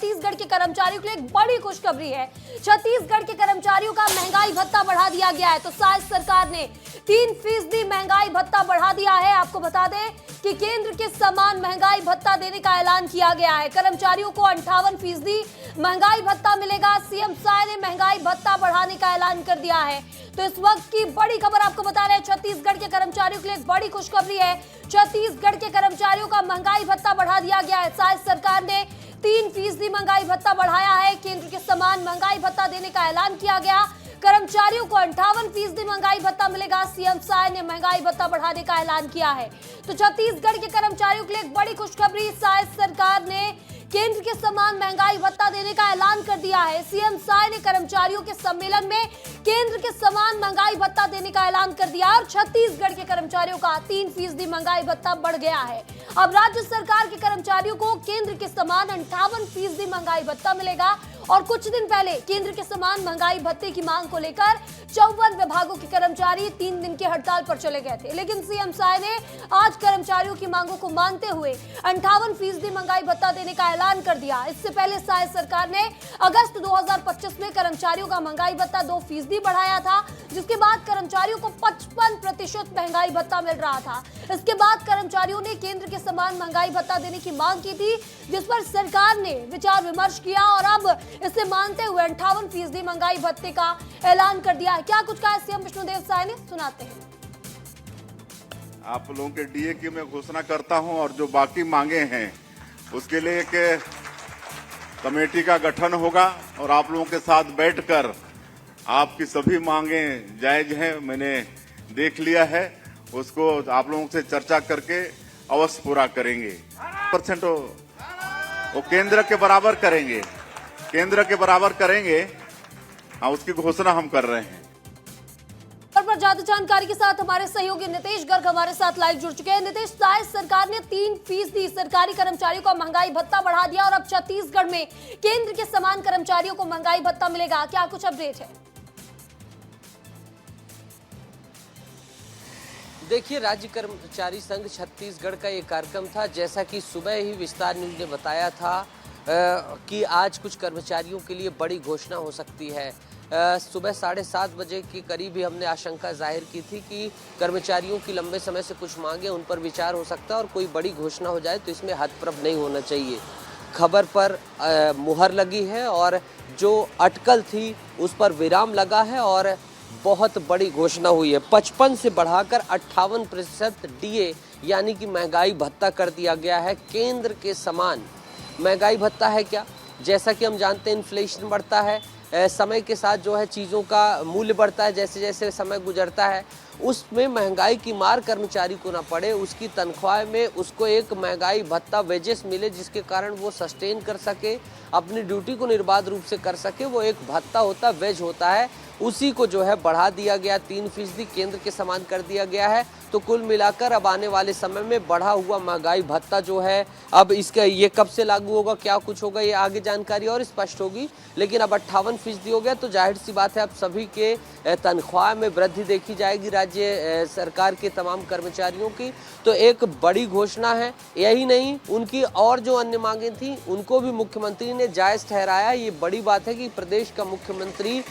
छत्तीसगढ़ के कर्मचारियों के लिए एक बड़ी खुशखबरी है। छत्तीसगढ़ के कर्मचारियों का महंगाई भत्ता बढ़ा दिया गया है। तो राज्य सरकार ने 3% महंगाई भत्ता बढ़ा दिया है। आपको बता दें कि केंद्र के समान महंगाई भत्ता देने का ऐलान किया गया है। कर्मचारियों को 58% महंगाई भत्ता मिलेगा। सीएम साय ने महंगाई भत्ता बढ़ाने का ऐलान कर दिया है। तो इस वक्त की बड़ी खबर आपको बता रहे हैं, छत्तीसगढ़ के कर्मचारियों के लिए एक बड़ी खुशखबरी है। छत्तीसगढ़ के कर्मचारियों का महंगाई भत्ता बढ़ा दिया गया है। राज्य सरकार ने 3% महंगाई भत्ता बढ़ाया है। केंद्र के समान महंगाई भत्ता देने का ऐलान किया गया। कर्मचारियों को 58% महंगाई भत्ता मिलेगा। सीएम साय ने महंगाई भत्ता बढ़ाने का ऐलान किया है। तो छत्तीसगढ़ के कर्मचारियों के लिए एक बड़ी खुशखबरी, राज्य सरकार ने केंद्र के समान महंगाई भत्ता देने का ऐलान कर दिया है। सीएम साय ने कर्मचारियों के सम्मेलन में केंद्र के समान महंगाई भत्ता देने का ऐलान कर दिया और छत्तीसगढ़ के कर्मचारियों का 3% महंगाई भत्ता बढ़ गया है। अब राज्य सरकार के कर्मचारियों को केंद्र के समान 58% महंगाई भत्ता मिलेगा। और कुछ दिन पहले केंद्र के समान महंगाई भत्ते की मांग को लेकर 54 विभागों के कर्मचारी 3 दिन की हड़ताल पर चले गए थे, लेकिन सीएम साय ने आज कर्मचारियों की मांगों को मानते हुए 58% महंगाई भत्ता देने का ऐलान कर दिया। इससे पहले साय सरकार ने अगस्त 2025 में कर्मचारियों का महंगाई भत्ता 2% बढ़ाया था, जिसके बाद कर्मचारियों को 55% महंगाई भत्ता मिल रहा था। इसके बाद कर्मचारियों ने केंद्र के समान महंगाई भत्ता देने की मांग की थी, जिस पर सरकार ने विचार विमर्श किया और अब इसे मानते हुए 58% महंगाई भत्ते का ऐलान कर दिया है। क्या कुछ कहा सीएम विष्णुदेव साय ने, सुनाते हैं। आप लोगों के डीए की मैं घोषणा करता हूं और जो बाकी मांगे हैं उसके लिए एक कमेटी का गठन होगा और आप लोगों के साथ बैठकर आपकी सभी मांगे जायज हैं, मैंने देख लिया है, उसको आप लोगों से चर्चा करके अवश्य पूरा करेंगे। % वो केंद्र के बराबर करेंगे, केंद्र के बराबर करेंगे। हाँ, उसकी घोषणा हम कर रहे हैं। पर ज्यादा जानकारी के साथ हमारे सहयोगी नितेश गर्ग हमारे साथ लाइव जुड़ चुके हैं। नितेश, राज्य सरकार ने 3% सरकारी कर्मचारियों का महंगाई भत्ता बढ़ा दिया और अब छत्तीसगढ़ में केंद्र के समान कर्मचारियों को महंगाई भत्ता मिलेगा। क्या कुछ अपडेट है? देखिए, राज्य कर्मचारी संघ छत्तीसगढ़ का ये कार्यक्रम था, जैसा कि सुबह ही विस्तार न्यूज ने बताया था कि आज कुछ कर्मचारियों के लिए बड़ी घोषणा हो सकती है। सुबह 7:30 बजे के करीब ही हमने आशंका जाहिर की थी कि कर्मचारियों की लंबे समय से कुछ मांगे, उन पर विचार हो सकता है और कोई बड़ी घोषणा हो जाए तो इसमें हतप्रभ नहीं होना चाहिए। खबर पर मुहर लगी है और जो अटकल थी उस पर विराम लगा है और बहुत बड़ी घोषणा हुई है। 55 से बढ़ाकर 58% डीए यानी कि महंगाई भत्ता कर दिया गया है। केंद्र के समान महंगाई भत्ता है क्या? जैसा कि हम जानते हैं, इन्फ्लेशन बढ़ता है, समय के साथ जो है चीज़ों का मूल्य बढ़ता है, जैसे जैसे समय गुजरता है उसमें महंगाई की मार कर्मचारी को ना पड़े, उसकी तनख्वाह में उसको एक महंगाई भत्ता वेजेस मिले, जिसके कारण वो सस्टेन कर सके, अपनी ड्यूटी को निर्बाध रूप से कर सके। वो एक भत्ता होता, वेज होता है, उसी को जो है बढ़ा दिया गया, 3% केंद्र के समान कर दिया गया है। तो कुल मिलाकर अब आने वाले समय में बढ़ा हुआ महंगाई भत्ता जो है, अब इसका ये कब से लागू होगा, क्या कुछ होगा, ये आगे जानकारी और स्पष्ट होगी। लेकिन अब 58% हो गया तो जाहिर सी बात है अब सभी के तनख्वाह में वृद्धि देखी जाएगी राज्य सरकार के तमाम कर्मचारियों की। तो एक बड़ी घोषणा है। यही नहीं, उनकी और जो अन्य मांगें थी उनको भी मुख्यमंत्री ने जायज़ ठहराया। ये बड़ी बात है कि प्रदेश का मुख्यमंत्री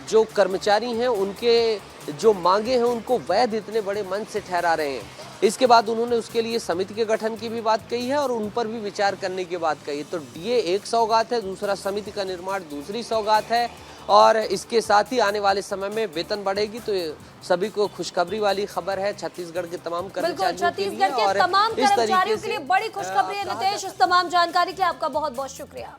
जो कर्मचारी हैं उनके जो मांगे हैं उनको वैध इतने बड़े मन से ठहरा रहे हैं। इसके बाद उन्होंने उसके लिए समिति के गठन की भी बात कही है और उन पर भी विचार करने की बात कही। तो डीए एक सौगात है, दूसरा समिति का निर्माण दूसरी सौगात है और इसके साथ ही आने वाले समय में वेतन बढ़ेगी। तो सभी को खुशखबरी वाली खबर है छत्तीसगढ़ के तमाम कर्मचारियों के लिए और तमाम कर्मचारियों के लिए बड़ी खुशखबरी है। नितेश, इस तमाम जानकारी के लिए आपका बहुत बहुत शुक्रिया।